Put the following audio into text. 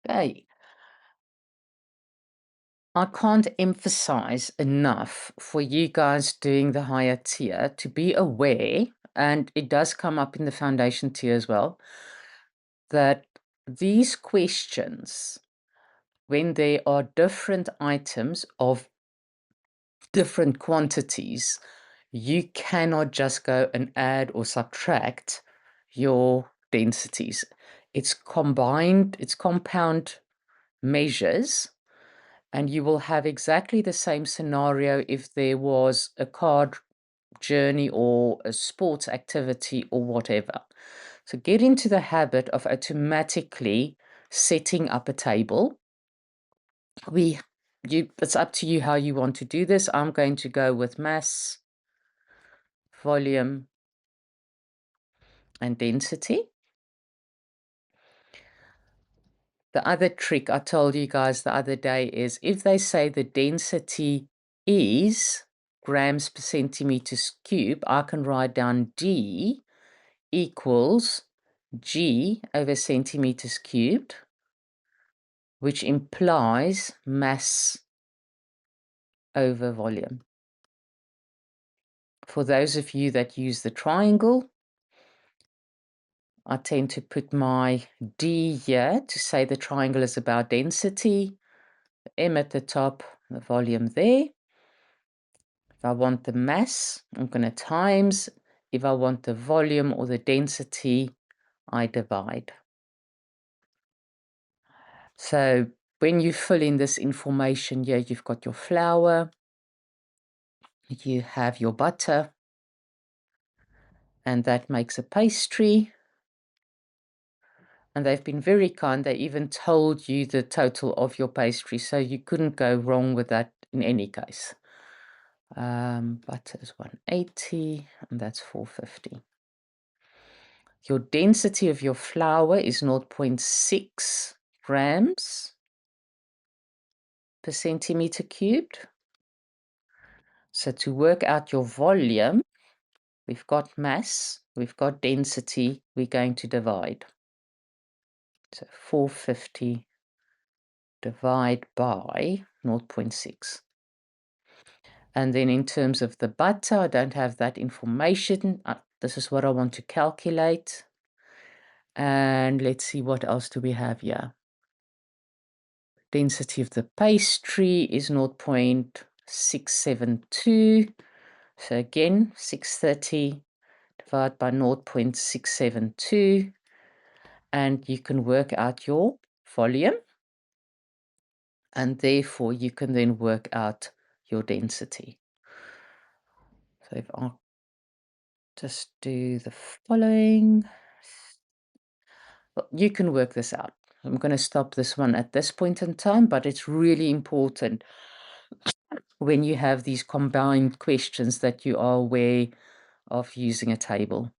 Okay. I can't emphasize enough for you guys doing the higher tier to be aware, and it does come up in the foundation tier as well, that these questions, when there are different items of different quantities, you cannot just go and add or subtract your densities. It's compound measures, and you will have exactly the same scenario if there was a card journey or a sports activity or whatever. So get into the habit of automatically setting up a table. It's up to you how you want to do this. I'm going to go with mass, volume, and density. The other trick I told you guys the other day is if they say the density is grams per centimeters cube, I can write down D equals G over centimeters cubed, which implies mass over volume. For those of you that use the triangle, I tend to put my D here to say the triangle is about density, M at the top, the volume there. If I want the mass, I'm going to times. If I want the volume or the density, I divide. So when you fill in this information here, you've got your flour, you have your butter, and that makes a pastry. And they've been very kind. They even told you the total of your pastry, so you couldn't go wrong with that in any case. Butter is 180, and that's 450. Your density of your flour is 0.6 grams per centimeter cubed. So to work out your volume, we've got mass, we've got density, we're going to divide. So 450 divide by 0.6. And then in terms of the butter, I don't have that information. This is what I want to calculate. And let's see, what else do we have here? Density of the pastry is 0.672. So again, 630 divided by 0.672. And you can work out your volume. And therefore, you can then work out your density. So if I just do the following, well, you can work this out. I'm going to stop this one at this point in time, but it's really important when you have these combined questions that you are aware of using a table.